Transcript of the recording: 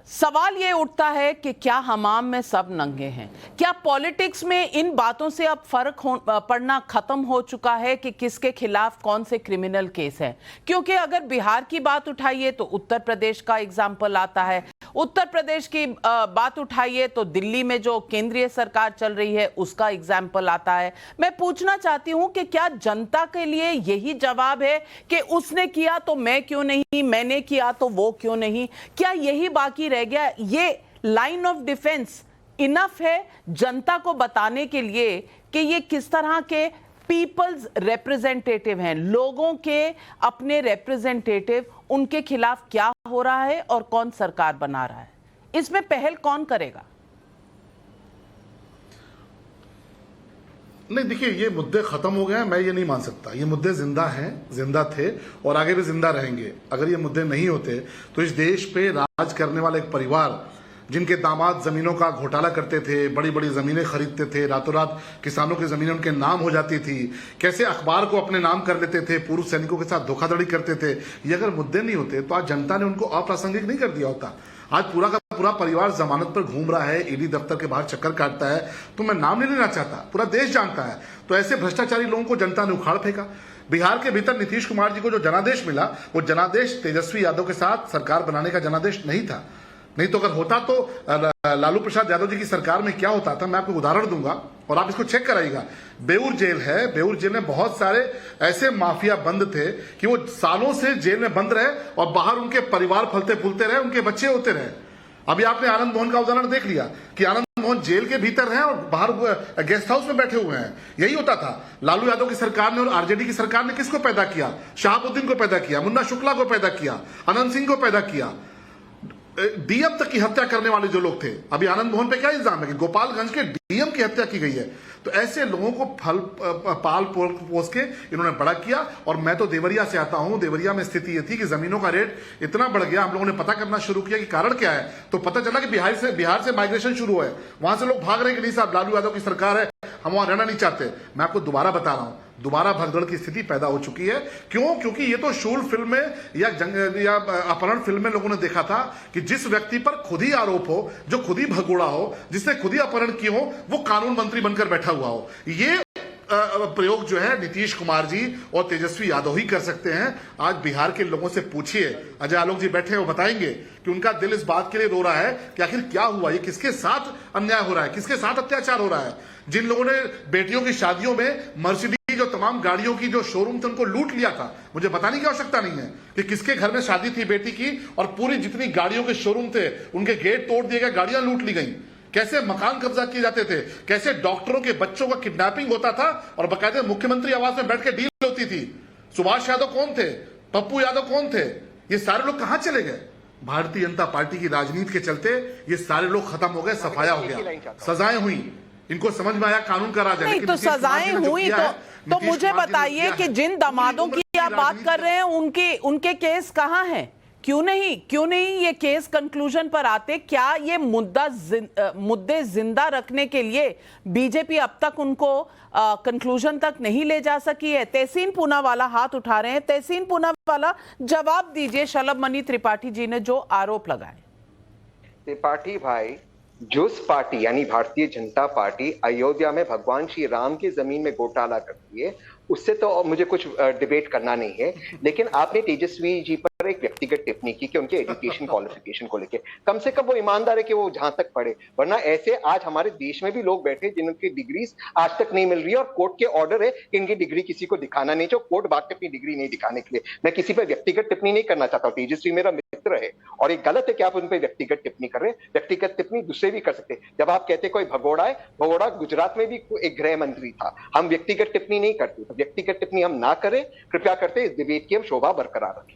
सवाल ये उठता है कि क्या हमाम में सब नंगे हैं? क्या पॉलिटिक्स में इन बातों से अब फर्क पड़ना खत्म हो चुका है कि किसके खिलाफ कौन से क्रिमिनल केस है? क्योंकि अगर बिहार की बात उठाइए तो उत्तर प्रदेश का एग्जाम्पल आता है, उत्तर प्रदेश की बात उठाइए तो दिल्ली में जो केंद्रीय सरकार चल रही है उसका एग्जाम्पल आता है। मैं पूछना चाहती हूं कि क्या जनता के लिए यही जवाब है कि उसने किया तो मैं क्यों नहीं, मैंने किया तो वो क्यों नहीं? क्या यही बाकी रह गया? ये लाइन ऑफ डिफेंस इनफ है जनता को बताने के लिए कि ये किस तरह के पीपल्स रिप्रेजेंटेटिव हैं, लोगों के अपने रिप्रेजेंटेटिव, उनके खिलाफ क्या हो रहा है और कौन सरकार बना रहा है? इसमें पहल कौन करेगा? नहीं, देखिए, ये मुद्दे खत्म हो गए हैं, मैं ये नहीं मान सकता। ये मुद्दे जिंदा हैं, जिंदा थे और आगे भी जिंदा रहेंगे। अगर ये मुद्दे नहीं होते तो इस देश पे राज करने वाला एक परिवार, जिनके दामाद जमीनों का घोटाला करते थे, बड़ी बड़ी जमीनें खरीदते थे, रातों रात किसानों की जमीनें उनके नाम हो जाती थी, कैसे अखबार को अपने नाम कर लेते थे, पूर्व सैनिकों के साथ धोखाधड़ी करते थे, ये अगर मुद्दे नहीं होते तो आज जनता ने उनको अप्रासंगिक नहीं कर दिया होता। आज पूरा का पूरा परिवार जमानत पर घूम रहा है, ईडी दफ्तर के बाहर चक्कर काटता है, तो मैं नाम नहीं लेना चाहता, पूरा देश जानता है। तो ऐसे भ्रष्टाचारी लोगों को जनता ने उखाड़ फेंका। बिहार के भीतर नीतीश कुमार जी को जो जनादेश मिला, वो जनादेश तेजस्वी यादव के साथ सरकार बनाने का जनादेश नहीं था। नहीं तो अगर होता तो लालू प्रसाद यादव जी की सरकार में क्या होता था, मैं आपको उदाहरण दूंगा और आप इसको चेक कराइएगा। बेऊर जेल है, बेऊर जेल में बहुत सारे ऐसे माफिया बंद थे कि वो सालों से जेल में बंद रहे और बाहर उनके परिवार फलते फूलते रहे, उनके बच्चे होते रहे। अभी आपने आनंद मोहन का उदाहरण देख लिया कि आनंद मोहन जेल के भीतर हैं और बाहर गेस्ट हाउस में बैठे हुए हैं। यही होता था। लालू यादव की सरकार ने और आरजेडी की सरकार ने किसको पैदा किया? शहाबुद्दीन को पैदा किया, मुन्ना शुक्ला को पैदा किया, अनंत सिंह को पैदा किया। डीएम तक की हत्या करने वाले जो लोग थे, अभी आनंद मोहन पे क्या इल्जाम है कि गोपालगंज के डीएम की हत्या की गई है। तो ऐसे लोगों को पाल पोस के इन्होंने बड़ा किया। और मैं तो देवरिया से आता हूं, देवरिया में स्थिति ये थी कि जमीनों का रेट इतना बढ़ गया, हम लोगों ने पता करना शुरू किया कि कारण क्या है, तो पता चला कि बिहार से माइग्रेशन शुरू है। वहां से लोग भाग रहे कि नहीं साहब, लालू यादव की सरकार है, हम वहां रहना नहीं चाहते। मैं आपको दोबारा बता रहा हूं, दोबारा भगदड़ की स्थिति पैदा हो चुकी है। क्यों? क्योंकि ये तो शूल फिल्म में या अपहरण फिल्म में लोगों ने देखा था कि जिस व्यक्ति पर खुद ही आरोप हो, जो खुद ही भगोड़ा हो, जिसने खुद ही अपहरण किए हो, वो कानून मंत्री बनकर बैठा हुआ हो। ये प्रयोग जो है नीतीश कुमार जी और तेजस्वी यादव ही कर सकते हैं। आज बिहार के लोगों से पूछिए, अजय आलोक जी बैठे हैं, वो बताएंगे कि उनका दिल इस बात के लिए रो रहा है कि आखिर क्या हुआ, ये किसके साथ अन्याय हो रहा है, किसके साथ अत्याचार हो रहा है। जिन लोगों ने बेटियों की शादियों में मर्सिडीज, जो तमाम गाड़ियों की जो शोरूम थे, उनको लूट लिया था, मुझे बताने की आवश्यकता नहीं है कि किसके घर में शादी थी बेटी की और पूरी जितनी गाड़ियों के शोरूम थे उनके गेट तोड़ दिए गए, गाड़ियां लूट ली गई, कैसे मकान कब्जा किए जाते थे, कैसे डॉक्टरों के बच्चों का किडनैपिंग होता था और बाकायदे मुख्यमंत्री आवास में बैठ के डील होती थी। सुभाष यादव कौन थे? पप्पू यादव कौन थे? ये सारे लोग कहां चले गए? भारतीय जनता पार्टी की राजनीति के चलते ये सारे लोग खत्म हो गए, सफाया हो गया, सजाएं हुई, इनको समझ में आया कानून का राज है। नहीं तो सजाएं हुई तो मुझे बताइए कि जिन दामादों की आप बात कर रहे हैं उनके केस कहां हैं? क्यों नहीं ये केस कंक्लूजन पर आते? क्या ये मुद्दे जिंदा रखने के लिए बीजेपी अब तक उनको कंक्लूजन तक नहीं ले जा सकी है? तहसीन पूनावाला हाथ उठा रहे हैं। तहसीन पूनावाला, जवाब दीजिए शलभ मणि त्रिपाठी जी ने जो आरोप लगाए। त्रिपाठी भाई, जिस पार्टी यानी भारतीय जनता पार्टी अयोध्या में भगवान श्री राम की जमीन में घोटाला करती है, उससे तो मुझे कुछ डिबेट करना नहीं है। लेकिन आपने तेजस्वी जी पर एक व्यक्तिगत टिप्पणी की कि उनके एजुकेशन क्वालिफिकेशन को लेके, कम से कम वो ईमानदार है कि वो जहां तक पढ़े, वरना ऐसे आज हमारे देश में भी लोग बैठे जिनकी डिग्रीज आज तक नहीं मिल रही है और कोर्ट के ऑर्डर है कि इनकी डिग्री किसी को दिखाना नहीं चाहिए। कोर्ट भागते अपनी डिग्री नहीं दिखाने के लिए। मैं किसी पर व्यक्तिगत टिप्पणी नहीं करना चाहता हूँ, तेजस्वी मेरा मित्र है और ये गलत है कि आप उन पर व्यक्तिगत टिप्पणी कर रहे हैं। व्यक्तिगत टिप्पणी दूसरे भी कर सकते हैं। जब आप कहते कोई भगोड़ा है, भगोड़ा गुजरात में भी एक गृह मंत्री था। हम व्यक्तिगत टिप्पणी नहीं करते, तो व्यक्तिगत टिप्पणी हम ना करें, कृपया करते इस डिबेट की हम शोभा बरकरार रखें।